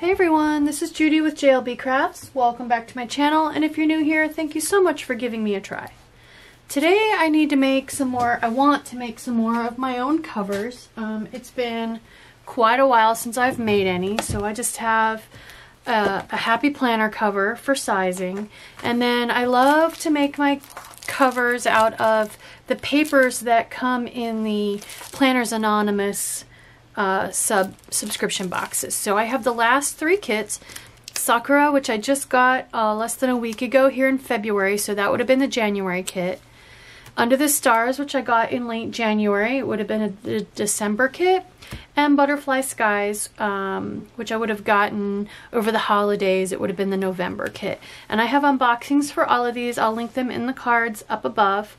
Hey everyone, this is Judy with JLBCrafts. Welcome back to my channel, and if you're new here, thank you so much for giving me a try. Today I want to make some more of my own covers. It's been quite a while since I've made any, so I just have a happy planner cover for sizing, and then I love to make my covers out of the papers that come in the Planners Anonymous subscription boxes. So I have the last 3 kits. Sakura, which I just got less than a week ago here in February, so that would have been the January kit. Under the Stars, which I got in late January, it would have been a December kit. And Butterfly Skies, which I would have gotten over the holidays, it would have been the November kit. And I have unboxings for all of these. I'll link them in the cards up above.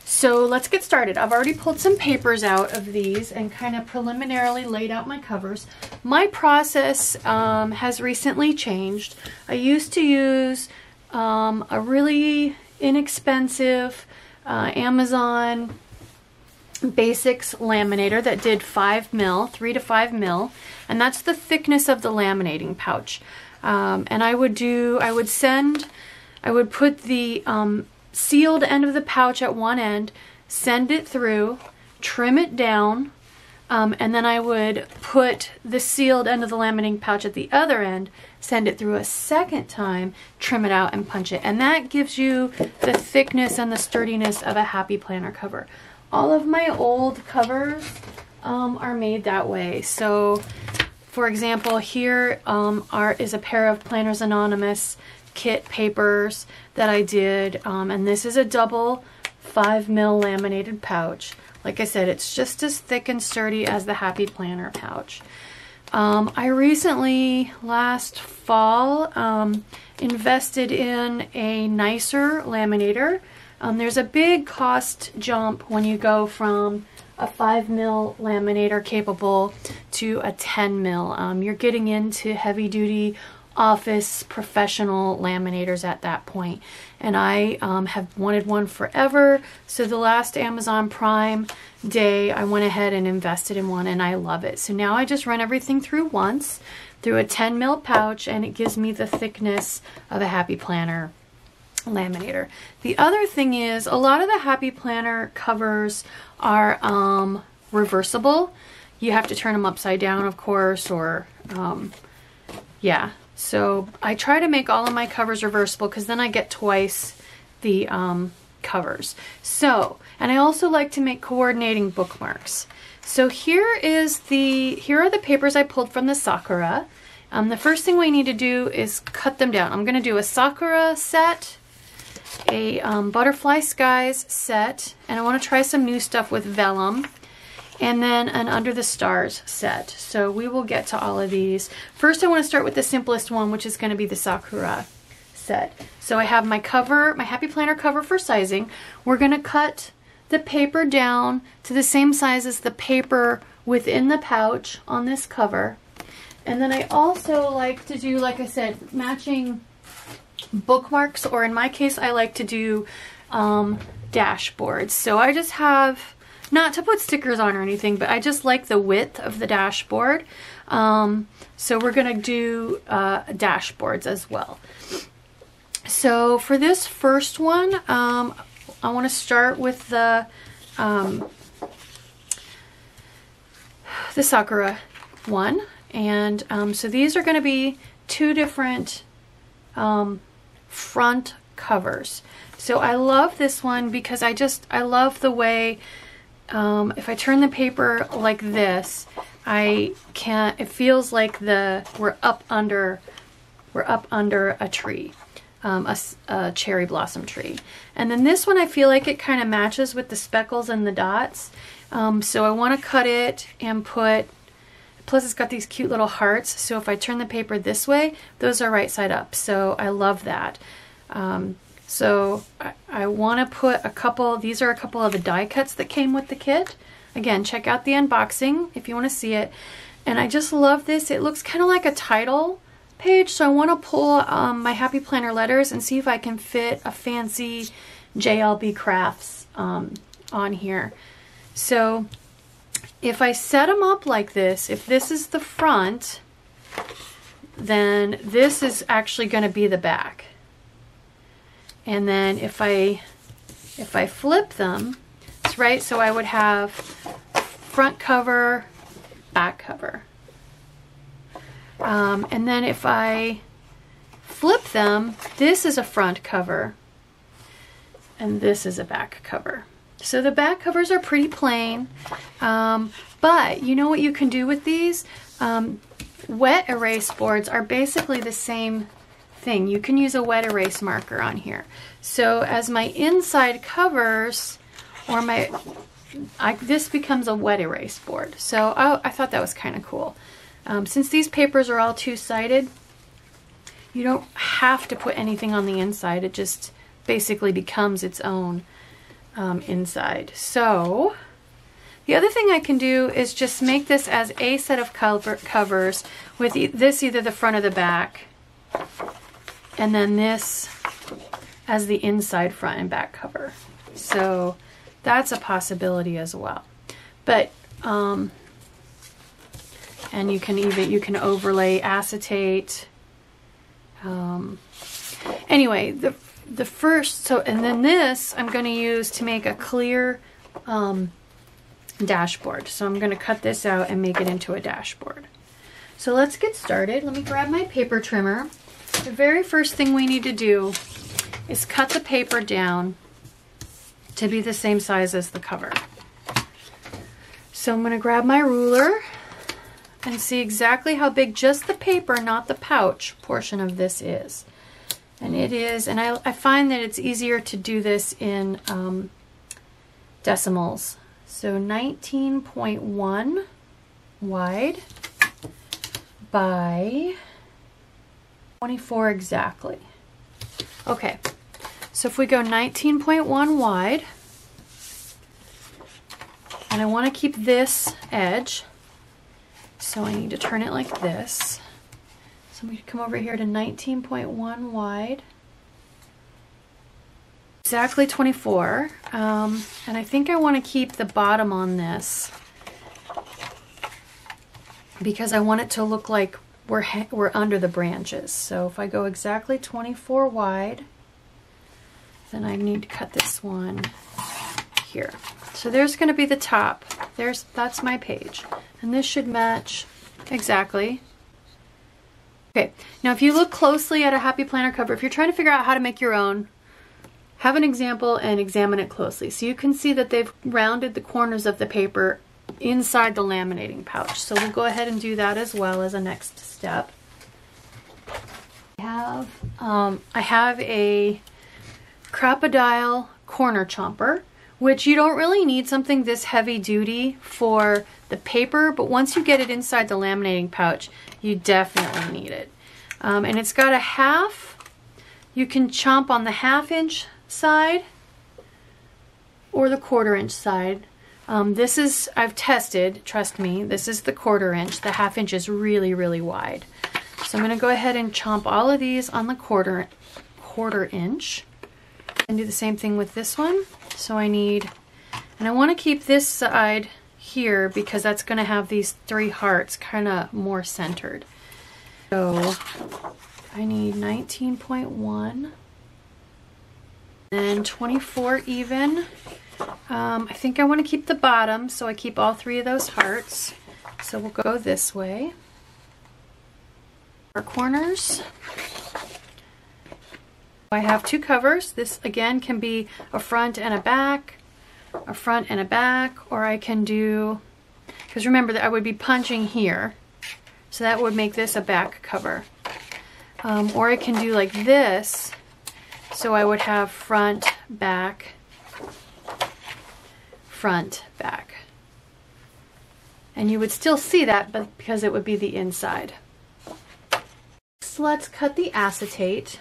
So let's get started. I've already pulled some papers out of these and kind of preliminarily laid out my covers. My process has recently changed. I used to use a really inexpensive Amazon Basics laminator that did 5 mil, 3 to 5 mil, and that's the thickness of the laminating pouch. And I would put the sealed end of the pouch at one end, send it through, trim it down, and then I would put the sealed end of the laminating pouch at the other end, send it through a second time, trim it out, and punch it. And that gives you the thickness and the sturdiness of a happy planner cover. All of my old covers are made that way. So, for example, here is a pair of Planners Anonymous kit papers that I did, and this is a double 5 mil laminated pouch. Like I said, it's just as thick and sturdy as the Happy Planner pouch. I recently, last fall, invested in a nicer laminator. There's a big cost jump when you go from a 5 mil laminator capable to a 10 mil. You're getting into heavy duty office professional laminators at that point, and I have wanted one forever. So the last Amazon Prime day I went ahead and invested in one, and I love it. So now I just run everything through once through a 10 mil pouch, and it gives me the thickness of a Happy Planner laminator. The other thing is, a lot of the Happy Planner covers are reversible. You have to turn them upside down, of course, or yeah. So I try to make all of my covers reversible because then I get twice the covers. So, and I also like to make coordinating bookmarks. So here are the papers I pulled from the Sakura. The first thing we need to do is cut them down. I'm going to do a Sakura set, a Butterfly Skies set, and I want to try some new stuff with vellum, and then an Under the Stars set. So we will get to all of these. First I want to start with the simplest one, which is going to be the Sakura set. So I have my cover, my Happy Planner cover for sizing. We're going to cut the paper down to the same size as the paper within the pouch on this cover. And then I also like to do, like I said, matching bookmarks, or in my case I like to do dashboards. So I just have, not to put stickers on or anything, but I just like the width of the dashboard. So we're going to do dashboards as well. So for this first one, I want to start with the Sakura one. And so these are going to be 2 different front covers. So I love this one because I love the way, if I turn the paper like this, it feels like we're up under a tree, a cherry blossom tree. And then this one, I feel like it kind of matches with the speckles and the dots. So I want to cut it and put, plus it's got these cute little hearts. So if I turn the paper this way, those are right side up. So I love that. So I want to put a couple, these are a couple of the die cuts that came with the kit. Again, check out the unboxing if you want to see it. And I just love this. It looks kind of like a title page, so I want to pull my Happy Planner letters and see if I can fit a fancy JLBCrafts on here. So if I set them up like this, if this is the front, then this is actually going to be the back. And then if I flip them, that's right, so I would have front cover, back cover. And then if I flip them, this is a front cover and this is a back cover. So the back covers are pretty plain, but you know what you can do with these? Wet erase boards are basically the same thing. You can use a wet erase marker on here. So as my inside covers, or this becomes a wet erase board. So I thought that was kind of cool. Since these papers are all two-sided, you don't have to put anything on the inside. It just basically becomes its own inside. So the other thing I can do is just make this as a set of covers with this either the front or the back, and then this as the inside front and back cover. So that's a possibility as well. But and you can overlay acetate. Anyway, the first, and then this I'm going to use to make a clear dashboard. So I'm going to cut this out and make it into a dashboard. So let's get started. Let me grab my paper trimmer. The very first thing we need to do is cut the paper down to be the same size as the cover. So I'm going to grab my ruler and see exactly how big just the paper, not the pouch portion of this is. And it is, and I find that it's easier to do this in decimals. So 19.1 wide by 24 exactly. Okay, so if we go 19.1 wide, and I want to keep this edge, so I need to turn it like this. So I'm going to come over here to 19.1 wide, exactly 24, and I think I want to keep the bottom on this because I want it to look like we're under the branches. So if I go exactly 24 wide, then I need to cut this one here. So there's going to be the top. That's my page, and this should match exactly. Okay, now if you look closely at a Happy Planner cover, if you're trying to figure out how to make your own, have an example and examine it closely. So you can see that they've rounded the corners of the paper inside the laminating pouch. So we'll go ahead and do that as well as a next step. I have a Crop-A-Dile corner chomper, which you don't really need something this heavy duty for the paper, but once you get it inside the laminating pouch, you definitely need it. And it's got a half, you can chomp on the 1/2 inch side or the 1/4 inch side. This is, I've tested, trust me, this is the 1/4 inch. The 1/2 inch is really, really wide. So I'm going to go ahead and chomp all of these on the 1/4 inch. And do the same thing with this one. So I need, and I want to keep this side here because that's going to have these 3 hearts kind of more centered. So I need 19.1 and 24 even. I think I want to keep the bottom, so I keep all 3 of those hearts. So we'll go this way. Our corners. I have 2 covers. This again can be a front and a back, or I can do, because remember that I would be punching here, so that would make this a back cover. Or I can do like this, so I would have front, back, and you would still see that, but because it would be the inside. So let's cut the acetate.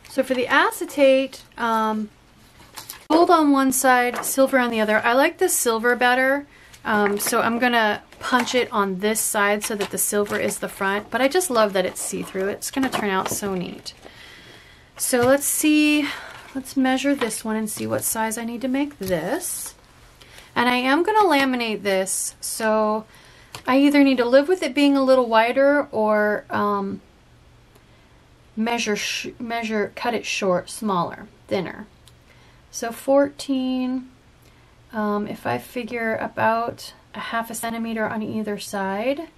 So for the acetate, gold on one side, silver on the other. I like the silver better, so I'm going to punch it on this side so that the silver is the front, but I just love that it's see-through. It's going to turn out so neat. So let's see, let's measure this one and see what size I need to make this. And I am going to laminate this, so I either need to live with it being a little wider or cut it short, smaller, thinner. So 14, if I figure about a ½ a centimeter on either side,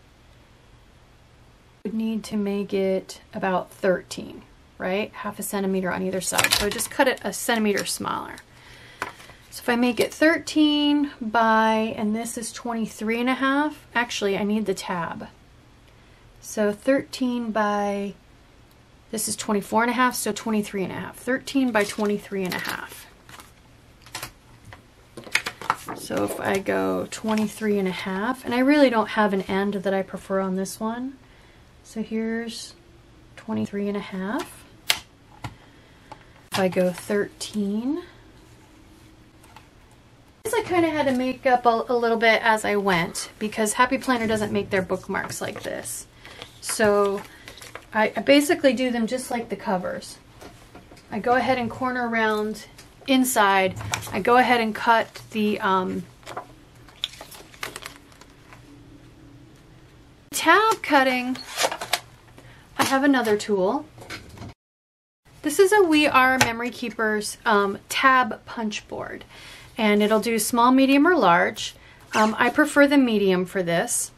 would need to make it about 13, right? ½ a centimeter on either side. So just cut it a centimeter smaller. So if I make it 13 by, and this is 23.5, actually I need the tab. So 13 by, this is 24.5, so 23.5. 13 by 23.5. So if I go 23.5, and I really don't have an end that I prefer on this one. So here's 23.5. If I go 13, I kind of had to make up a little bit as I went because Happy Planner doesn't make their bookmarks like this. So I basically do them just like the covers. I go ahead and corner around inside. I go ahead and cut the tab cutting. I have another tool. This is a We Are Memory Keepers tab punch board, and it'll do small, medium, or large. I prefer the medium for this.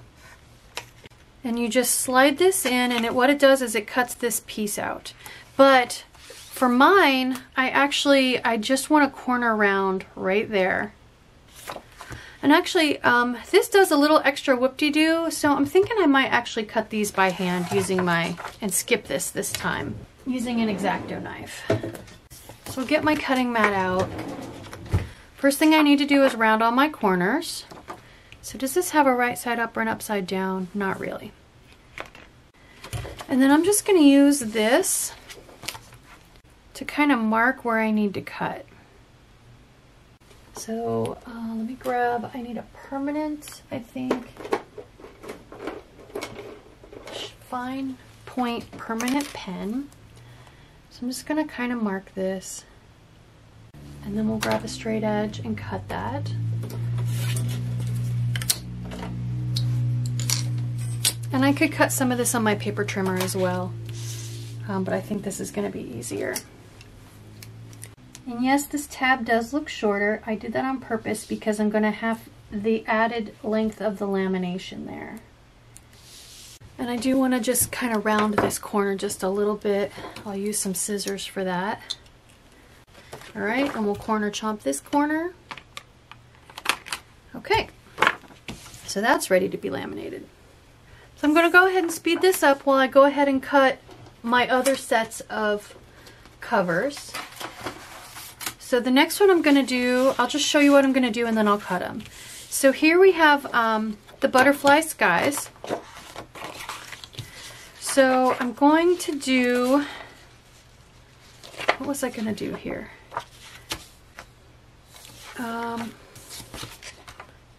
And you just slide this in, and what it does is it cuts this piece out. But for mine, I just want to corner around right there. And actually, this does a little extra whoop-de-doo, so I'm thinking I might actually cut these by hand using and skip this time, using an X-Acto knife. So I'll get my cutting mat out. First thing I need to do is round all my corners. So does this have a right side up or an upside down? Not really. And then I'm just going to use this to kind of mark where I need to cut. So let me grab, I need a permanent, I think, fine point permanent pen. So I'm just going to kind of mark this. And then we'll grab a straight edge and cut that. And I could cut some of this on my paper trimmer as well, but I think this is going to be easier. And yes, this tab does look shorter. I did that on purpose because I'm going to have the added length of the lamination there. And I do want to just kind of round this corner just a little bit. I'll use some scissors for that. Alright, and we'll corner chomp this corner. Okay, so that's ready to be laminated. So I'm going to go ahead and speed this up while I go ahead and cut my other sets of covers. So the next one I'm going to do, I'll just show you what I'm going to do and then I'll cut them. So here we have the butterfly skies. So I'm going to do, what was I going to do here? I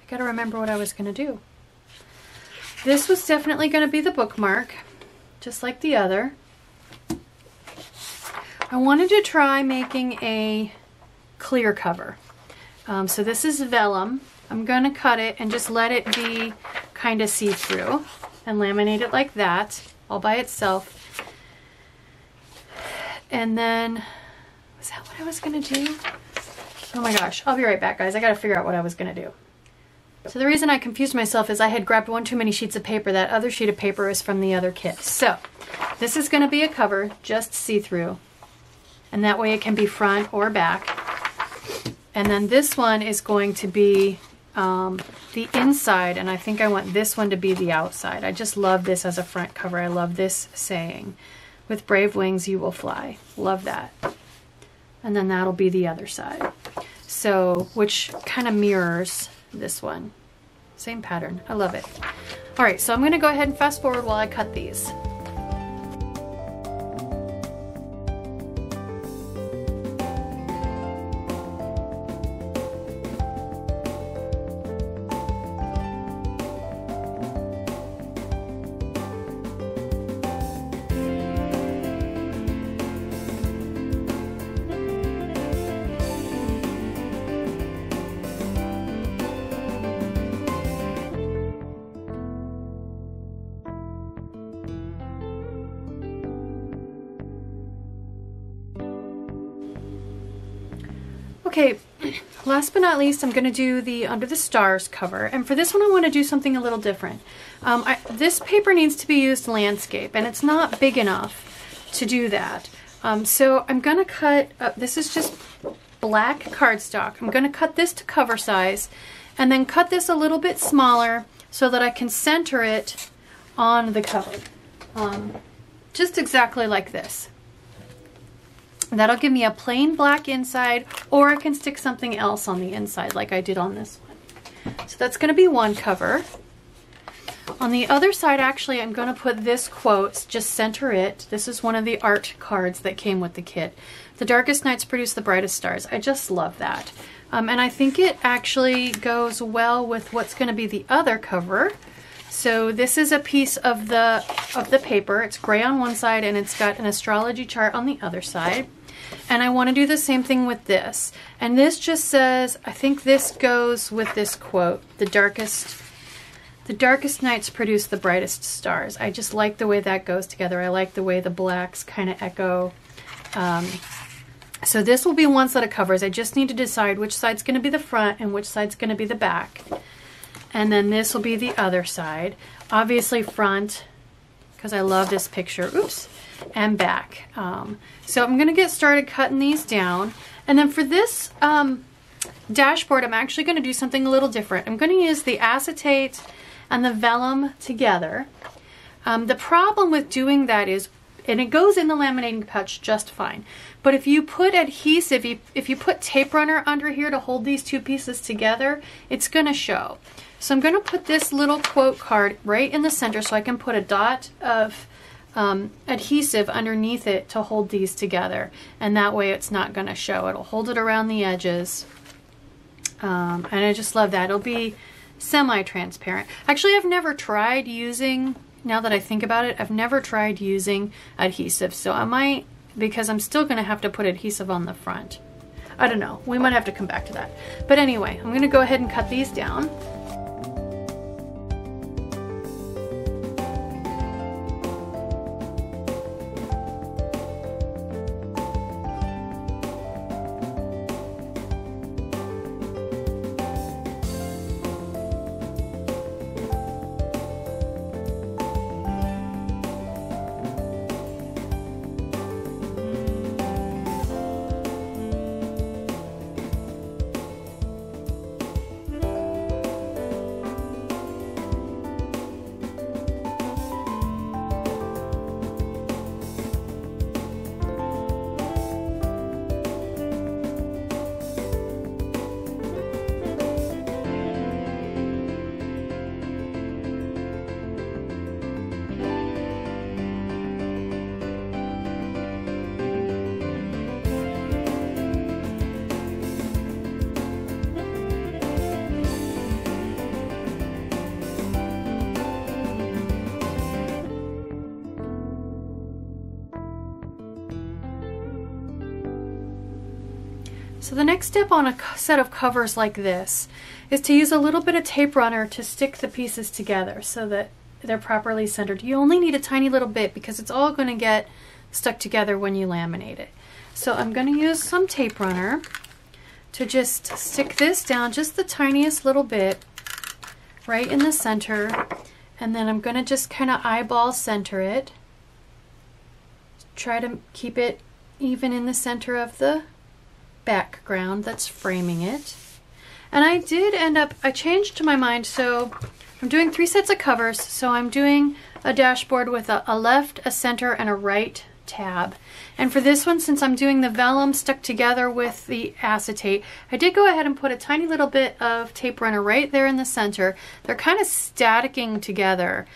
got to remember what I was going to do. This was definitely going to be the bookmark, just like the other. I wanted to try making a clear cover. So this is vellum. I'm going to cut it and just let it be kind of see-through and laminate it like that, all by itself. And then, was that what I was going to do? Oh my gosh, I'll be right back, guys. I got to figure out what I was going to do. So the reason I confused myself is I had grabbed one too many sheets of paper. That other sheet of paper is from the other kit. So this is going to be a cover, just see-through. And that way it can be front or back. And then this one is going to be the inside, and I think I want this one to be the outside. I just love this as a front cover. I love this saying, "With brave wings you will fly." Love that. And then that'll be the other side. So, which kind of mirrors this one. Same pattern. I love it. All right, so I'm going to go ahead and fast forward while I cut these. Okay, last but not least, I'm going to do the Under the Stars cover. And for this one, I want to do something a little different. This paper needs to be used landscape, and it's not big enough to do that. So I'm going to cut, this is just black cardstock. I'm going to cut this to cover size, and then cut this a little bit smaller so that I can center it on the cover. Just exactly like this. That'll give me a plain black inside, or I can stick something else on the inside like I did on this one. So that's going to be one cover. On the other side, actually, I'm going to put this quote, just center it. This is one of the art cards that came with the kit. The darkest nights produce the brightest stars. I just love that. And I think it actually goes well with what's going to be the other cover. So this is a piece of the paper. It's gray on one side and it's got an astrology chart on the other side. And I want to do the same thing with this. And this just says, I think this goes with this quote, the darkest nights produce the brightest stars. I just like the way that goes together. I like the way the blacks kind of echo. So this will be one set of covers. I just need to decide which side's going to be the front and which side's going to be the back. And then this will be the other side. Obviously front, because I love this picture. Oops. And back. So I'm going to get started cutting these down. And then for this dashboard, I'm actually going to do something a little different. I'm going to use the acetate and the vellum together. The problem with doing that is, and it goes in the laminating pouch just fine, but if you put adhesive, if you put tape runner under here to hold these two pieces together, it's going to show. So I'm going to put this little quote card right in the center so I can put a dot of adhesive underneath it to hold these together, and that way it's not going to show. It'll hold it around the edges, and I just love that. It'll be semi-transparent. Actually, I've never tried using, now that I think about it, I've never tried using adhesive, so I might, because I'm still going to have to put adhesive on the front. I don't know. We might have to come back to that. But anyway, I'm going to go ahead and cut these down. So the next step on a set of covers like this is to use a little bit of tape runner to stick the pieces together so that they're properly centered. You only need a tiny little bit because it's all going to get stuck together when you laminate it. So I'm going to use some tape runner to just stick this down just the tiniest little bit right in the center, and then I'm going to just kind of eyeball center it. Try to keep it even in the center of the background that's framing it. And I did end up, I changed my mind, so I'm doing 3 sets of covers. So I'm doing a dashboard with a left, a center, and a right tab. And for this one, since I'm doing the vellum stuck together with the acetate, I did go ahead and put a tiny little bit of tape runner right there in the center. They're kind of staticking together.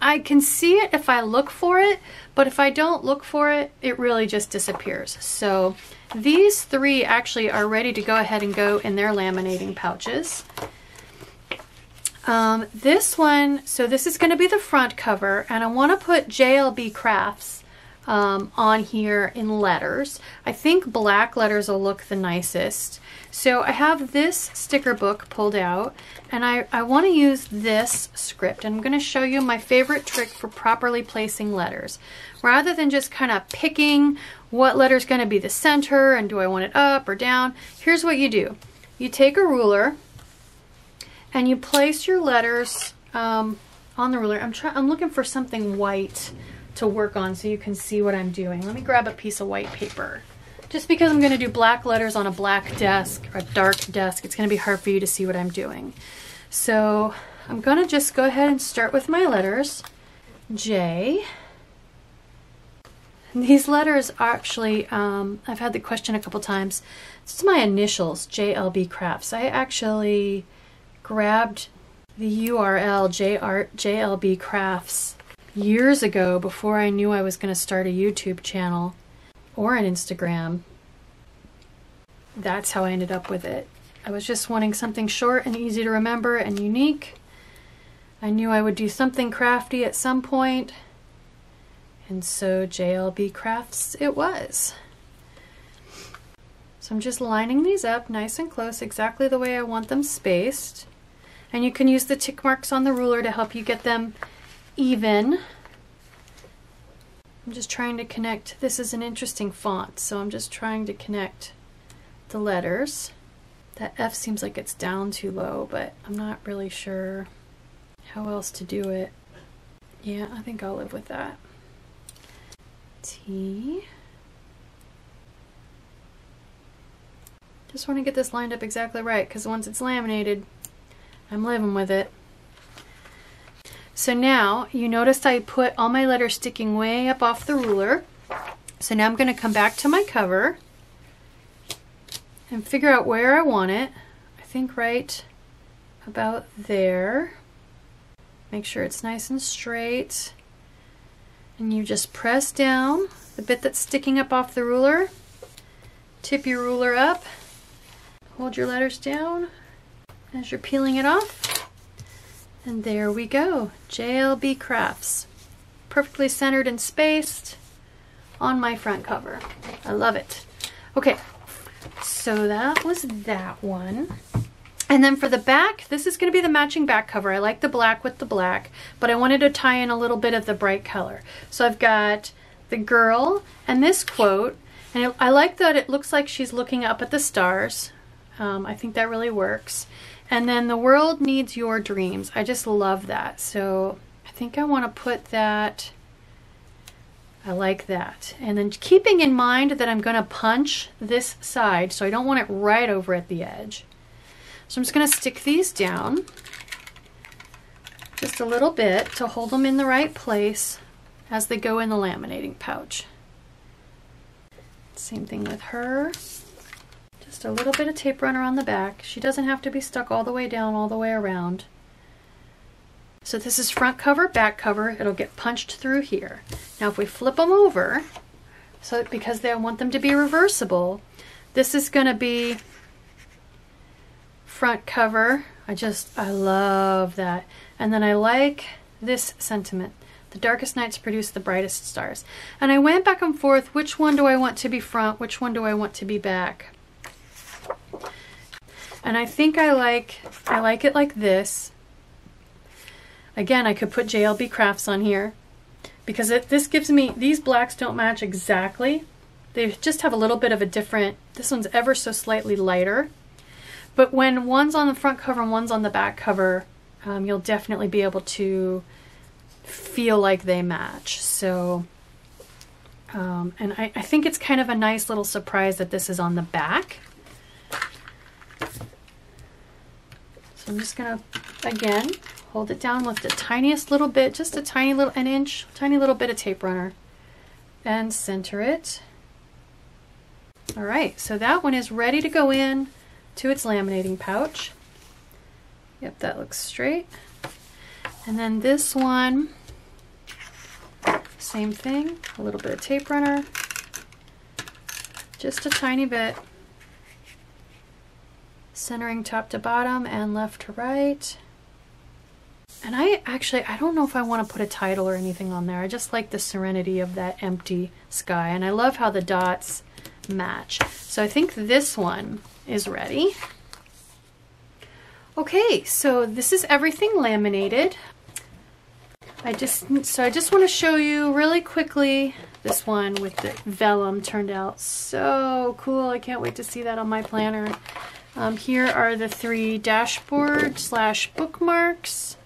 I can see it if I look for it, but if I don't look for it, it really just disappears. So these 3 actually are ready to go ahead and go in their laminating pouches. This one, so this is going to be the front cover, and I want to put JLBCrafts on here in letters. I think black letters will look the nicest. So I have this sticker book pulled out, and I want to use this script. And I'm going to show you my favorite trick for properly placing letters. Rather than just kind of picking what letter is going to be the center and do I want it up or down, here's what you do. You take a ruler and you place your letters on the ruler. I'm looking for something white to work on so you can see what I'm doing. Let me grab a piece of white paper. Just because I'm going to do black letters on a black desk or a dark desk, it's going to be hard for you to see what I'm doing. So I'm going to just go ahead and start with my letters. J. And these letters are actually, I've had the question a couple times. This is my initials, JLBCrafts. I actually grabbed the URL JLBCrafts years ago before I knew I was going to start a YouTube channel or an Instagram. That's how I ended up with it. I was just wanting something short and easy to remember and unique. I knew I would do something crafty at some point, and so JLBCrafts it was. So I'm just lining these up nice and close, exactly the way I want them spaced. And you can use the tick marks on the ruler to help you get them even. I'm just trying to connect. This is an interesting font, so I'm just trying to connect the letters. That F seems like it's down too low, but I'm not really sure how else to do it. Yeah, I think I'll live with that. T. Just want to get this lined up exactly right, because once it's laminated, I'm living with it. So now you noticed I put all my letters sticking way up off the ruler. So now I'm going to come back to my cover and figure out where I want it. I think right about there. Make sure it's nice and straight. And you just press down the bit that's sticking up off the ruler. Tip your ruler up. Hold your letters down as you're peeling it off. And there we go, JLBCrafts. Perfectly centered and spaced on my front cover. I love it. Okay, so that was that one. And then for the back, this is going to be the matching back cover. I like the black with the black, but I wanted to tie in a little bit of the bright color. So I've got the girl and this quote, and I like that it looks like she's looking up at the stars. I think that really works. And then the world needs your dreams. I just love that. So I think I want to put that, I like that. And then keeping in mind that I'm going to punch this side, so I don't want it right over at the edge. So I'm just going to stick these down just a little bit to hold them in the right place as they go in the laminating pouch. Same thing with her. Just a little bit of tape runner on the back. She doesn't have to be stuck all the way down, all the way around. So this is front cover, back cover. It'll get punched through here. Now if we flip them over, so because I want them to be reversible, this is going to be front cover. I love that. And then I like this sentiment. The darkest nights produce the brightest stars. And I went back and forth, which one do I want to be front, which one do I want to be back? And I think I like it like this. Again, I could put JLBCrafts on here because this gives me, these blacks don't match exactly. They just have a little bit of a different, this one's ever so slightly lighter. But when one's on the front cover and one's on the back cover, you'll definitely be able to feel like they match. So, and I think it's kind of a nice little surprise that this is on the back. So I'm just gonna, again, hold it down with the tiniest little bit, just a tiny little, an inch, tiny little bit of tape runner, and center it. All right, so that one is ready to go in to its laminating pouch. Yep, that looks straight. And then this one, same thing, a little bit of tape runner, just a tiny bit, centering top to bottom and left to right. And I don't know if I want to put a title or anything on there. I just like the serenity of that empty sky. And I love how the dots match. So I think this one is ready. Okay, so this is everything laminated. I just want to show you really quickly. This one with the vellum turned out so cool. I can't wait to see that on my planner. Here are the 3 dashboard / bookmarks.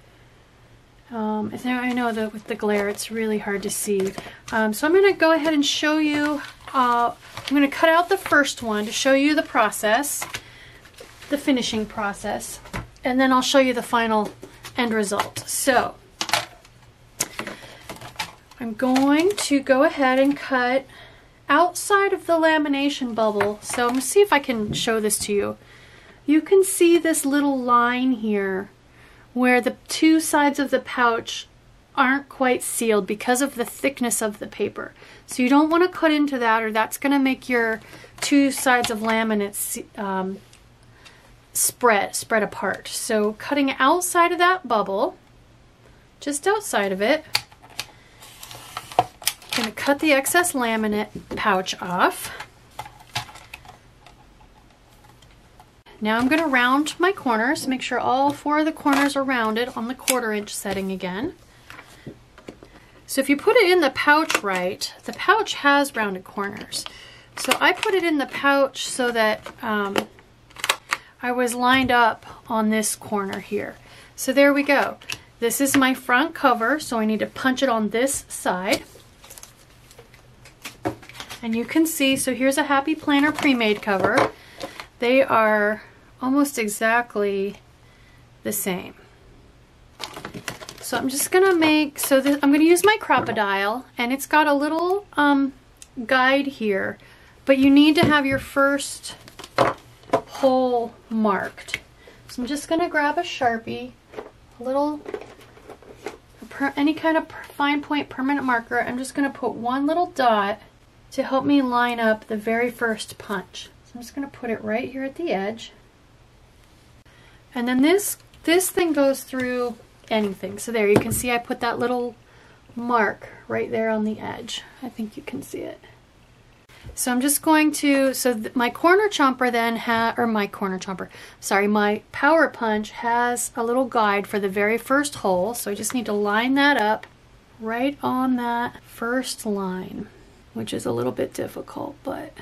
I know that with the glare it's really hard to see. So I'm going to go ahead and show you. I'm going to cut out the first one to show you the process, the finishing process, and then I'll show you the final end result. So I'm going to go ahead and cut outside of the lamination bubble. So I'm going to see if I can show this to you. You can see this little line here where the 2 sides of the pouch aren't quite sealed because of the thickness of the paper. So you don't want to cut into that, or that's going to make your 2 sides of laminate spread apart. So cutting outside of that bubble, just outside of it, I'm going to cut the excess laminate pouch off. Now I'm going to round my corners, make sure all 4 of the corners are rounded on the 1/4 inch setting again. So if you put it in the pouch right, the pouch has rounded corners. So I put it in the pouch so that I was lined up on this corner here. So there we go. This is my front cover, so I need to punch it on this side. And you can see, so here's a Happy Planner pre-made cover. They are almost exactly the same. So I'm just gonna make, I'm gonna use my Crop-A-Dile, and it's got a little guide here, but you need to have your first hole marked. So I'm just gonna grab a Sharpie, any kind of fine point permanent marker. I'm just gonna put one little dot to help me line up the very first punch. So I'm just going to put it right here at the edge. And then this thing goes through anything. So there, you can see I put that little mark right there on the edge. I think you can see it. So I'm just going to, my corner chomper then my power punch has a little guide for the very first hole. So I just need to line that up right on that first line, which is a little bit difficult, but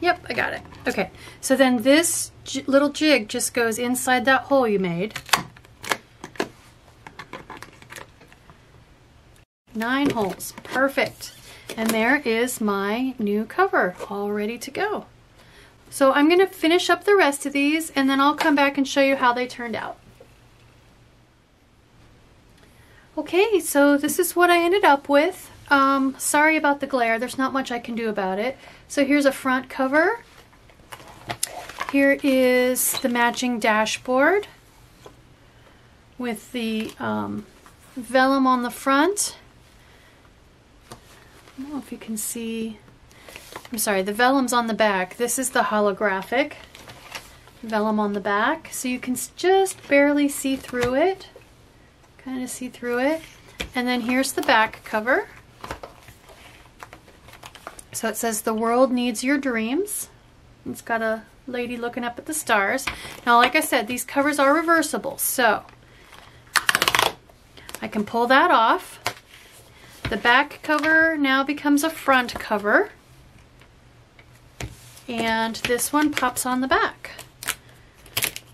yep, I got it. Okay, so then this little jig just goes inside that hole you made. 9 holes, perfect. And there is my new cover, all ready to go. So I'm gonna finish up the rest of these, and then I'll come back and show you how they turned out. Okay, so this is what I ended up with. Sorry about the glare, there's not much I can do about it. So here's a front cover. Here is the matching dashboard with the vellum on the front. I don't know if you can see, I'm sorry, the vellum's on the back. This is the holographic vellum on the back. So you can just barely see through it, kind of see through it. And then here's the back cover. So it says, "The world needs your dreams." It's got a lady looking up at the stars. Now, like I said, these covers are reversible, so I can pull that off. The back cover now becomes a front cover, and this one pops on the back.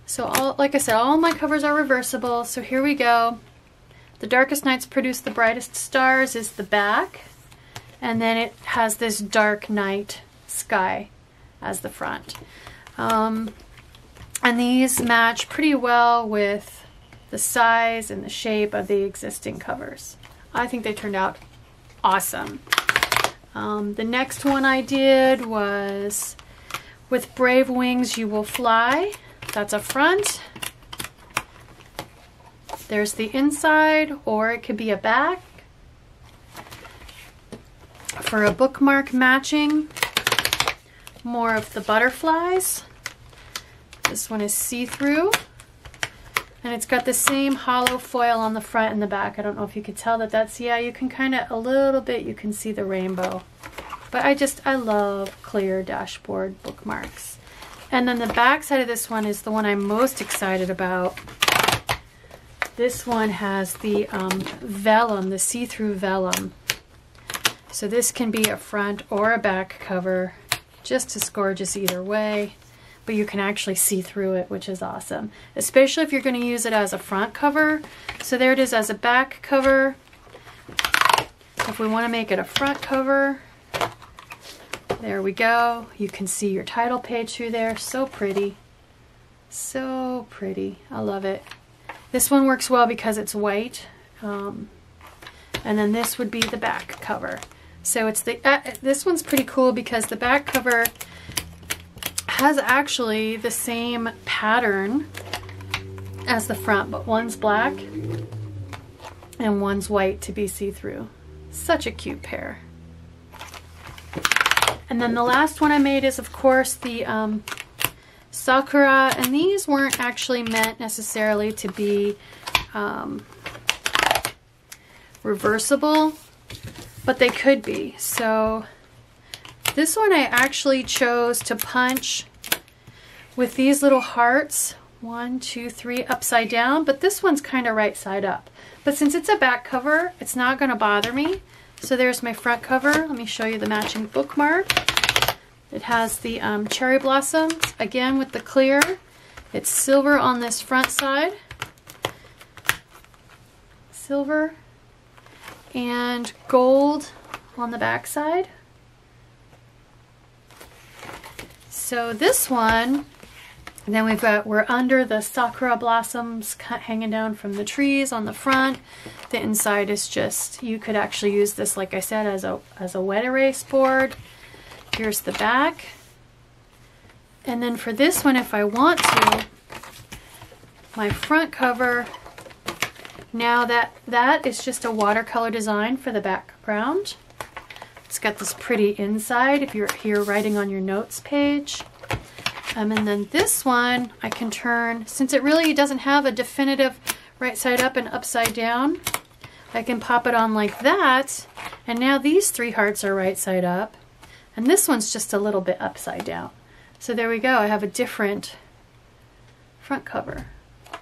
So like I said, all my covers are reversible. So here we go. "The darkest nights produce the brightest stars" is the back. And then it has this dark night sky as the front. And these match pretty well with the size and the shape of the existing covers. I think they turned out awesome. The next one I did was "With brave wings you will fly." That's a front. There's the inside, or it could be a back. For a bookmark matching, more of the butterflies. This one is see-through. And it's got the same hollow foil on the front and the back. I don't know if you could tell that that's, yeah, you can kind of, a little bit, you can see the rainbow. But I love clear dashboard bookmarks. And then the back side of this one is the one I'm most excited about. This one has the vellum, the see-through vellum. So this can be a front or a back cover, just as gorgeous either way. But you can actually see through it, which is awesome, especially if you're going to use it as a front cover. So there it is as a back cover. If we want to make it a front cover, there we go. You can see your title page through there. So pretty. So pretty. I love it. This one works well because it's white. And then this would be the back cover. So it's the this one's pretty cool because the back cover has actually the same pattern as the front, but one's black and one's white to be see-through. Such a cute pair. And then the last one I made is, of course, the Sakura, and these weren't actually meant necessarily to be reversible, but they could be. So this one I actually chose to punch with these little hearts, 1, 2, 3, upside down, but this one's kind of right side up. But since it's a back cover, it's not going to bother me. So there's my front cover. Let me show you the matching bookmark. It has the cherry blossoms, again with the clear. It's silver on this front side. Silver. And gold on the back side. So this one, and then we're under the sakura blossoms hanging down from the trees on the front. The inside is just, you could actually use this, like I said, as a wet erase board. Here's the back. And then for this one, if I want to, my front cover, now that is just a watercolor design for the background. It's got this pretty inside if you're here writing on your notes page. And then this one I can turn, since it really doesn't have a definitive right side up and upside down, I can pop it on like that. And now these 3 hearts are right side up. And this one's just a little bit upside down. So there we go. I have a different front cover.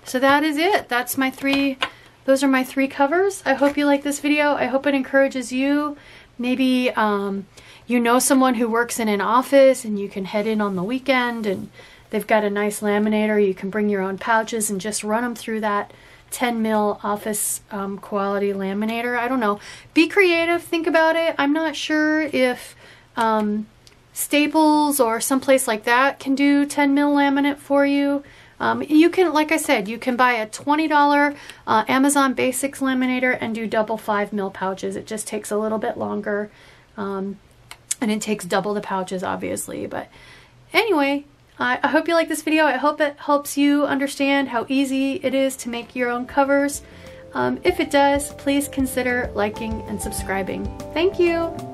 So that is it. That's my 3, those are my 3 covers. I hope you like this video. I hope it encourages you. Maybe you know someone who works in an office and you can head in on the weekend and they've got a nice laminator. You can bring your own pouches and just run them through that 10 mil office quality laminator. I don't know. Be creative. Think about it. I'm not sure if Staples or someplace like that can do 10 mil laminate for you. You can, like I said, you can buy a $20 Amazon Basics laminator and do double 5 mil pouches. It just takes a little bit longer, and it takes double the pouches, obviously. But anyway, I hope you like this video. I hope it helps you understand how easy it is to make your own covers. If it does, please consider liking and subscribing. Thank you.